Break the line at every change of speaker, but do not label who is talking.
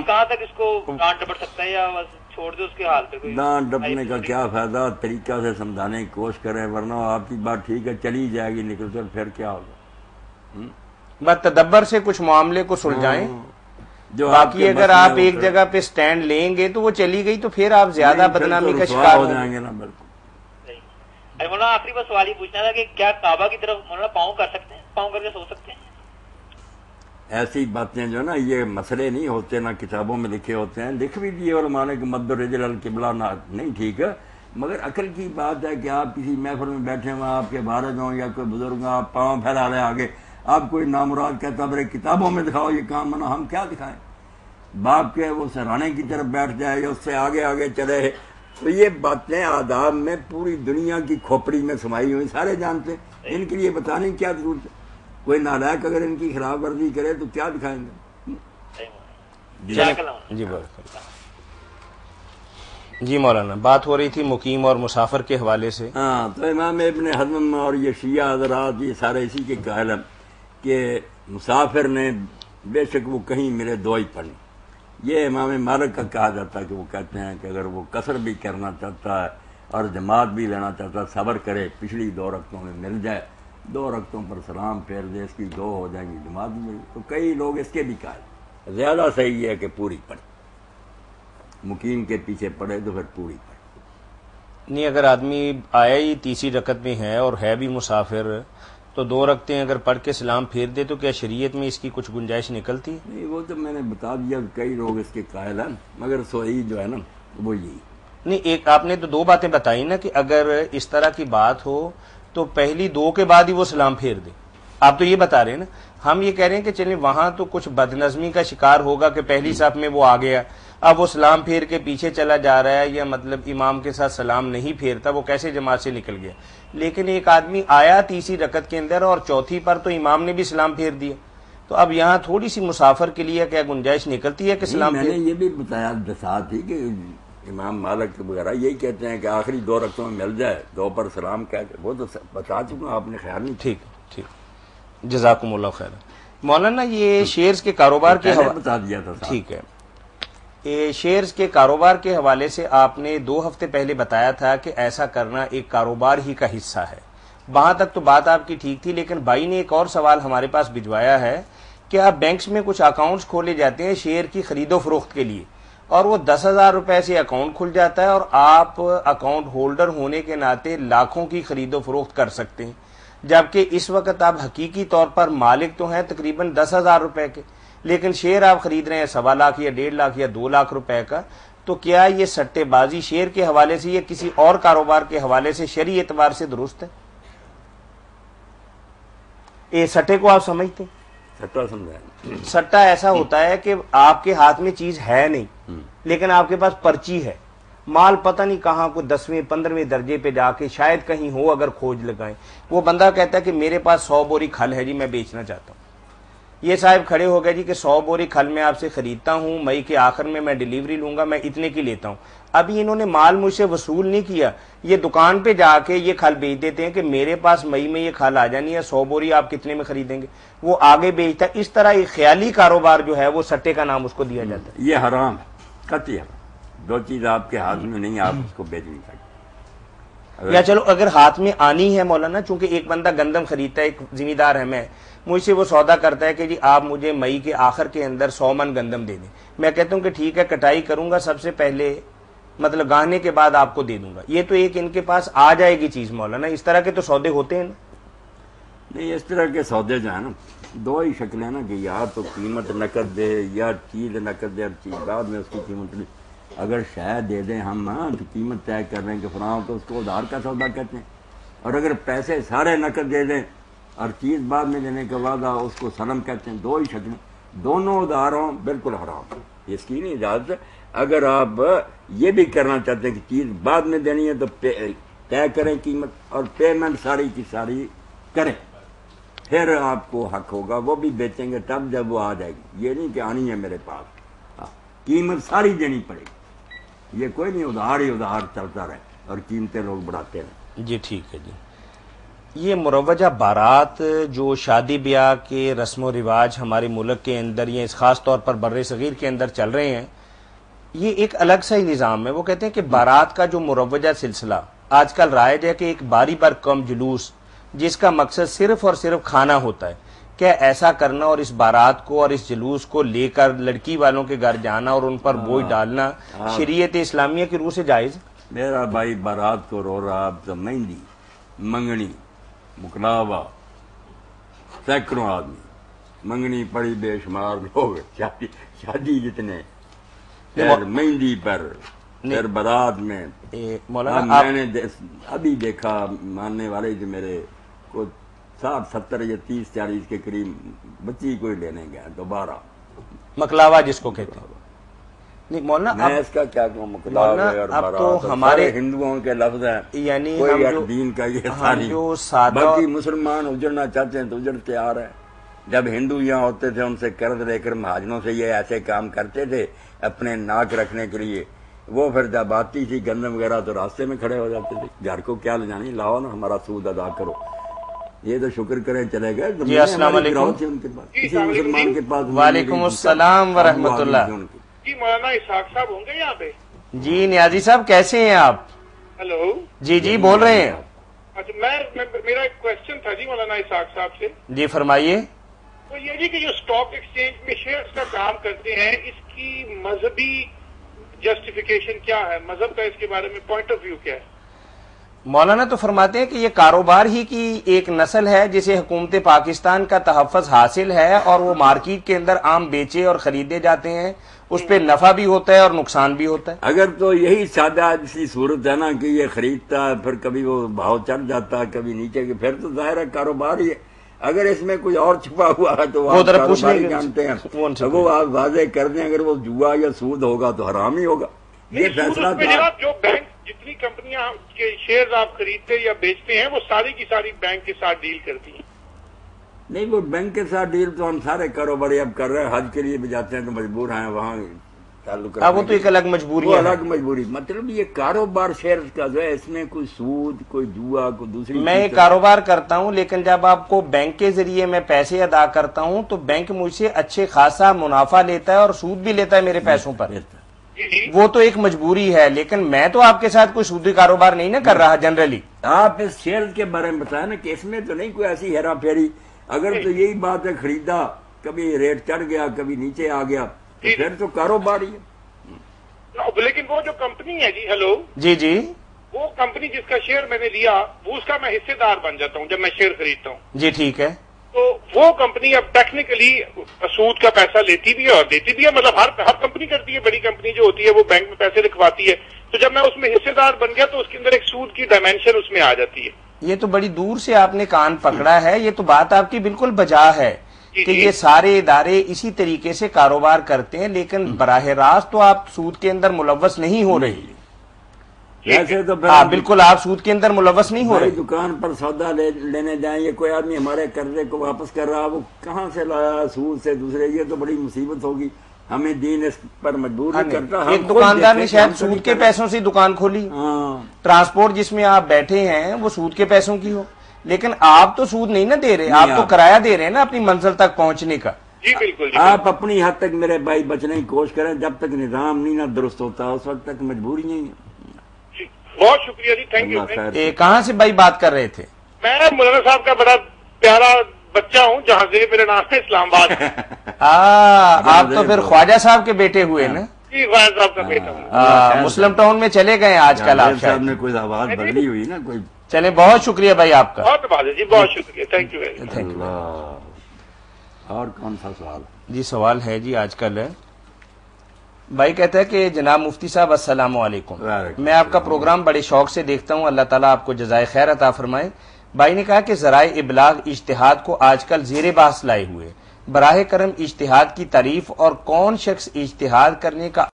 کہاں تک اس کو ڈانٹ ڈپٹ سکتا ہے یا بس چھوڑ دے اس کے حال پہ؟ کوئی
ڈانٹ ڈپٹنے کا کیا فائدہ، طریقہ سے سمجھانے کی کوشش کریں، ورنہ آپ کی بات ٹھیک ہے چلی جائے گی نکل کر، پھر کیا ہوگا؟
بس تدبر سے کچھ معاملے کو سلجھائیں،
جو
باقی اگر آپ ایک جگہ پہ سٹینڈ لیں گے تو وہ چلی گئی تو پھر آپ زیادہ بدنامی کا شکار
ہو جائیں گے نا۔ بالکل۔
مولانا آخری بس سوال یہ پوچھنا تھا کہ کیا کعبہ کی طرف مولانا پاؤں کر سکتے ہیں، پاؤں کر کے سو سکتے ہیں؟
ایسی باتیں جو نا یہ مسئلے نہیں ہوتے، نہ کتابوں میں لکھے ہوتے ہیں، لکھ بھی دیے علماء نے کہ مد الرجل القبلہ، نہیں ٹھیک ہے، مگر عقل کی بات ہے کہ آپ کسی محفل میں بیٹھے ہوئے، آپ کے بارد ہوں یا کوئی بزرگ، آپ پاؤں پھیلا رہے آگے، آپ کوئی نامراد کہتا میرے کتابوں میں دکھاؤ یہ کام منع، ہم کیا دکھائیں؟ باپ کے وہ سرانے کی طرف بیٹھ جائے یا اس سے آگے آگے چلے، تو یہ باتیں آداب میں پوری دنیا کی کھوپڑی میں سمائی ہوئی، سارے جانتے ہیں، ان کے لیے بتانے کی کیا ضرورت ہے؟ کوئی نالائق اگر ان کی خلاف ورزی کرے تو کیا دکھائیں گے؟
جی مولانا، بات ہو رہی تھی مقیم اور مسافر کے حوالے سے۔
ہاں، تو امام ابن حزم اور یہ شیعہ حضرات یہ سارے اسی کے قائل ہیں کہ مسافر نے بے شک وہ کہیں ملے دو ہی پڑھیں۔ یہ امام مالک کا کہا جاتا ہے کہ وہ کہتے ہیں کہ اگر وہ قصر بھی کرنا چاہتا ہے اور جماعت بھی لینا چاہتا ہے، صبر کرے، پچھلی 2 رکعتوں میں مل جائے، 2 رکعتوں پر سلام پھیر دے، اس کی 2 ہو جائیں گی، جماعت بھی مل۔ تو کئی لوگ اس کے بھی قائل، زیادہ صحیح ہے کہ پوری پڑھے، مقیم کے پیچھے پڑھے تو پھر پوری پڑھے۔
نہیں، اگر آدمی آیا ہی تیسری رکعت میں ہے اور ہے بھی مسافر تو 2 رکعتیں اگر پڑھ کے سلام پھیر دے تو کیا شریعت میں اس کی کچھ گنجائش نکلتی ہے؟
نہیں، وہ تو میں نے بتا دیا، کئی لوگ اس کے قائل ہیں، مگر صحیح جو ہے نا وہ یہی۔
نہیں، ایک آپ نے تو 2 باتیں بتائی نا کہ اگر اس طرح کی بات ہو تو پہلی 2 کے بعد ہی وہ سلام پھیر دے، آپ تو یہ بتا رہے ہیں نا۔ ہم یہ کہہ رہے ہیں کہ چلیں وہاں تو کچھ بدنظمی کا شکار ہوگا کہ پہلی صف میں وہ آ گیا، اب وہ سلام پھیر کے پیچھے چلا جا رہا ہے، یا مطلب امام کے ساتھ سلام نہیں پھیرتا، وہ کیسے جماعت سے نکل گیا؟ لیکن ایک آدمی آیا تیسری رکعت کے اندر اور چوتھی پر تو امام نے بھی سلام پھیر دیا، تو اب یہاں تھوڑی سی مسافر کے لیے کیا گنجائش نکلتی ہے کہ سلام
میں نے یہ بھی بتایا ساتھ ہی کہ امام مالک وغیرہ یہی کہتے ہیں کہ آخری 2 رکعتوں میں مل جائے، 2 پر سلام کہہ کے، وہ تو بتا چکا، آپ نے خیال نہیں۔
ٹھیک، جزاکم اللہ خیر۔ مولانا یہ شیئرز کے کاروبار کے
بتا دیا تھا،
ٹھیک ہے، شیئرز کے کاروبار کے حوالے سے آپ نے 2 ہفتے پہلے بتایا تھا کہ ایسا کرنا ایک کاروبار ہی کا حصہ ہے، وہاں تک تو بات آپ کی ٹھیک تھی، لیکن بھائی نے ایک اور سوال ہمارے پاس بھجوایا ہے کہ آپ بینکس میں کچھ اکاؤنٹس کھولے جاتے ہیں شیئر کی خرید و فروخت کے لیے، اور وہ 10,000 روپے سے اکاؤنٹ کھل جاتا ہے اور آپ اکاؤنٹ ہولڈر ہونے کے ناطے لاکھوں کی خرید و فروخت کر سکتے ہیں، جبکہ اس وقت آپ حقیقی طور پر مالک تو ہیں تقریباً 10,000 روپے کے، لیکن شیئر آپ خرید رہے ہیں 1.25 لاکھ یا 1.5 لاکھ یا 2 لاکھ روپے کا، تو کیا یہ سٹے بازی شیئر کے حوالے سے یا کسی اور کاروبار کے حوالے سے شرعی اعتبار سے درست ہے؟ یہ سٹے کو آپ سمجھتے ہیں؟
سٹا سمجھائیں۔
سٹا ایسا ہوتا ہے کہ آپ کے ہاتھ میں چیز ہے نہیں لیکن آپ کے پاس پرچی ہے، مال پتہ نہیں کہاں، کوئی 10ویں 15ویں درجے پہ جا کے شاید کہیں ہو، اگر کھوج لگائیں، وہ بندہ کہتا ہے کہ میرے پاس 100 بوری کھل ہے جی، میں بیچنا چاہتا ہوں، یہ صاحب کھڑے ہو گئے جی کہ 100 بوری کھل میں آپ سے خریدتا ہوں، مئی کے آخر میں ڈیلیوری لوں گا، میں اتنے کی لیتا ہوں۔ ابھی انہوں نے مال مجھ سے وصول نہیں کیا، یہ دکان پہ جا کے یہ کھل بیچ دیتے ہیں کہ میرے پاس مئی میں یہ کھل آ جانی ہے، 100 بوری آپ کتنے میں خریدیں گے، وہ آگے بیچتا ہے۔ اس طرح ایک خیالی کاروبار جو ہے وہ سٹے کا نام اس کو دیا جاتا ہے۔
یہ حرام ہے، قطعی حرام، 2 چیز آپ کے ہاتھ میں نہیں، آپ اس کو بیچ نہیں سکتے۔
یا چلو اگر ہاتھ میں آنی ہے مولانا، چونکہ ایک بندہ گندم خریدتا ہے، ایک ذمہ دار ہے، میں مجھ سے وہ سودا کرتا ہے کہ جی آپ مجھے مئی کے آخر کے اندر 100 من گندم دے دیں، میں کہتا ہوں کہ ٹھیک ہے، کٹائی کروں گا سب سے پہلے، مطلب گاہنے کے بعد آپ کو دے دوں گا، یہ تو ایک ان کے پاس آ جائے گی چیز مولانا، اس طرح کے تو سودے ہوتے ہیں نا؟
نہیں، اس طرح کے سودے جو ہیں نا 2 ہی شکلیں نا، کہ یا تو قیمت نقد دے یا چیز نقد دے، اور چیز بعد میں اس کی قیمت نہیں۔ اگر شاید دے دیں ہم تو قیمت طے کر رہے ہیں کہ فلاں، تو اس کو ادھار کا سودا کہتے ہیں، اور اگر پیسے سارے نقد دے دیں اور چیز بعد میں دینے کے بعد اس کو سلم کہتے ہیں۔ 2 ہی شکلیں، دونوں ادھاروں بالکل حرام، اس کی نہیں اجازت ہے۔ اگر آپ یہ بھی کرنا چاہتے ہیں کہ چیز بعد میں دینی ہے تو طے کریں قیمت، اور پیمنٹ ساری کی ساری کریں، پھر آپ کو حق ہوگا، وہ بھی بیچیں گے تب جب وہ آ جائے گی، یہ نہیں کہ آنی ہے میرے پاس، قیمت ساری دینی پڑے گی، یہ کوئی نہیں ادھار ہی ادھار چلتا رہے اور قیمتیں لوگ بڑھاتے رہے۔
جی ٹھیک ہے جی۔ یہ مروجہ بارات جو شادی بیاہ کے رسم و رواج ہمارے ملک کے اندر یا خاص طور پر بر صغیر کے اندر چل رہے ہیں، یہ ایک الگ سا ہی نظام ہے. وہ کہتے ہیں کہ بارات کا جو مروجہ سلسلہ آج کل رائج ہے کہ ایک باری بار کم جلوس جس کا مقصد صرف اور صرف کھانا ہوتا ہے، کیا ایسا کرنا اور اس بارات کو اور اس جلوس کو لے کر لڑکی والوں کے گھر جانا اور ان پر بوجھ ڈالنا شریعت اسلامیہ کی روح سے جائز؟
میرا بھائی بارات کو رو رہا، اب تو مہندی، منگنی، مکلاوا، سینکڑوں آدمی، منگنی پڑی بے شمار لوگ، شادی جتنے، پھر مہندی پر، پھر بارات میں.
مولانا
میں نے ابھی دیکھا ماننے والے جو میرے کو 60 70 یا 30 40 کے قریب بچی کوئی لینے گیا دوبارہ،
مکلاوا جس کو کہتے ہیں. نہیں مولانا
میں اس کا کیا کہوں، مکلاوا اور
اب تو
بارات
ہمارے
ہندوؤں کے لفظ ہیں،
یعنی
کوئی
ہم
دین کا یہ
ہم
ساری.
جو سادہ
باقی مسلمان اجڑنا چاہتے ہیں تو اجڑ تیار ہے. جب ہندو یہاں ہوتے تھے ان سے قرض لے کر مہاجروں سے یہ ایسے کام کرتے تھے اپنے ناک رکھنے کے لیے. وہ پھر جب آتی تھی گندم وغیرہ تو راستے میں کھڑے ہو جاتے تھے. گھر کو کیا لے جانی، لاؤ نا ہمارا سود ادا کرو. یہ تو شکر کریں چلے گئے.
جی السلام علیکم.
ان کے پاس کسی مسلمان کے پاس
وعلیکم السلام ورحمۃ اللہ.
جی مولانا اسحاق صاحب ہوں گے یہاں پہ؟
جی نیازی صاحب کیسے ہیں آپ؟
ہلو
جی جی بول رہے ہیں.
اچھا میرا ایک کوشچن تھا جی مولانا اسحاق صاحب سے.
جی فرمائیے.
تو یہ جی کہ جو اسٹاک ایکسچینج میں شیئرز کا کام کرتے ہیں اس کی مذہبی جسٹیفیکیشن کیا ہے، مذہب کا اس کے بارے میں پوائنٹ آف ویو کیا ہے؟
مولانا تو فرماتے ہیں کہ یہ کاروبار ہی کی ایک نسل ہے جسے حکومت پاکستان کا تحفظ حاصل ہے اور وہ مارکیٹ کے اندر عام بیچے اور خریدے جاتے ہیں، اس پہ نفع بھی ہوتا ہے اور نقصان بھی ہوتا ہے.
اگر تو یہی سادہ جیسی صورت ہے نا کہ یہ خریدتا ہے پھر کبھی وہ بھاؤ چڑھ جاتا ہے کبھی نیچے کے، پھر تو ظاہر ہے کاروبار ہی ہے. اگر اس میں کوئی اور چھپا ہوا ہے تو آپ کاروباری جانتے ہیں، وہ آپ واضح کر دیں. اگر وہ جوا یا سود ہوگا تو حرام ہی ہوگا. یہ فیصلہ
جناب جو بینک جتنی کمپنیاں کے شیئرز آپ خریدتے یا بیچتے ہیں وہ ساری کی ساری بینک کے ساتھ ڈیل کرتی ہیں.
نہیں، وہ بینک کے ساتھ ڈیل تو ہم سارے کاروباری اب کر رہے ہیں. حج کے لیے بھی جاتے ہیں تو مجبور ہیں وہاں تعلق
وہ تو ایک الگ مجبوری ہے،
الگ مجبوری. مطلب یہ کاروبار شیئرز کا جو ہے اس میں کوئی سود، کوئی جوا، کوئی دوسری.
میں کاروبار کرتا ہوں لیکن جب آپ کو بینک کے ذریعے میں پیسے ادا کرتا ہوں تو بینک مجھ سے اچھے خاصا منافع لیتا ہے اور سود بھی لیتا ہے میرے پیسوں پر. وہ تو ایک مجبوری ہے، لیکن میں تو آپ کے ساتھ کوئی سودی کاروبار نہیں نہ کر رہا. جنرلی
آپ اس شیئر کے بارے میں بتائیں نا کہ اس میں تو نہیں کوئی ایسی ہیرا پھیری. اگر تو یہی بات ہے خریدا کبھی ریٹ چڑھ گیا کبھی نیچے آ گیا تو پھر تو کاروبار ہی ہے.
لیکن وہ جو کمپنی ہے جی، ہلو
جی جی،
وہ کمپنی جس کا شیئر میں نے لیا وہ اس کا میں حصے دار بن جاتا ہوں جب میں شیئر خریدتا ہوں.
جی ٹھیک ہے.
تو وہ کمپنی اب ٹیکنیکلی سود کا پیسہ لیتی بھی ہے اور دیتی بھی ہے. مطلب ہر کمپنی کرتی ہے. بڑی کمپنی جو ہوتی ہے وہ بینک میں پیسے رکھواتی ہے. تو جب میں اس میں حصے دار بن گیا تو اس کے اندر ایک سود کی ڈائمینشن اس میں آ جاتی ہے.
یہ تو بڑی دور سے آپ نے کان پکڑا ہے. یہ تو بات آپ کی بالکل بجا ہے کہ یہ سارے ادارے اسی طریقے سے کاروبار کرتے ہیں، لیکن براہ راست تو آپ سود کے اندر ملوث نہیں ہو رہے.
ویسے تو
بالکل آپ سود کے اندر ملوث نہیں ہو رہے.
دکان پر سودا لینے جائیں، یہ کوئی آدمی ہمارے قرضے کو واپس کر رہا، وہ کہاں سے لایا؟ سود سے دوسرے. یہ تو بڑی مصیبت ہوگی. ہمیں دین اس پر مجبور نہیں کرتا.
ایک دکاندار نے شاید سود کے پیسوں سے دکان کھولی. ٹرانسپورٹ جس میں آپ بیٹھے ہیں وہ سود کے پیسوں کی ہو، لیکن آپ تو سود نہیں نہ دے رہے، آپ تو کرایہ دے رہے ہیں نا اپنی منزل تک پہنچنے کا.
جی بالکل.
آپ اپنی حد تک میرے بھائی بچنے کی کوشش کریں. جب تک نظام نہیں نہ درست ہوتا اس وقت تک مجبوری نہیں ہے.
بہت شکریہ جی، تھینک یو.
کہاں سے بھائی بات کر رہے تھے؟
میں مولانا صاحب کا بڑا پیارا بچہ ہوں، جہاں سے میرا نام ہے اسلام آباد.
آپ تو پھر خواجہ صاحب کے بیٹے ہوئے نا؟
جی خواجہ صاحب کا بیٹا ہوں.
مسلم ٹاؤن میں چلے گئے آج کل آپ
صاحب نے کوئی آواز بدلی ہوئی نا کوئی.
چلے بہت شکریہ بھائی آپ کا.
بہت بات ہے جی، بہت شکریہ، thank you very much.
Thank you.
اور کون سا سوال؟
جی سوال ہے جی آج کل بھائی کہتا ہے کہ جناب مفتی صاحب السلام علیکم، میں آپ کا پروگرام بڑے شوق سے دیکھتا ہوں، اللہ تعالیٰ آپ کو جزائے خیر عطا فرمائے. بھائی نے کہا کہ ذرائع ابلاغ اجتہاد کو آج کل زیر بحث لائے ہوئے، براہ کرم اجتہاد کی تعریف اور کون شخص اجتہاد کرنے کا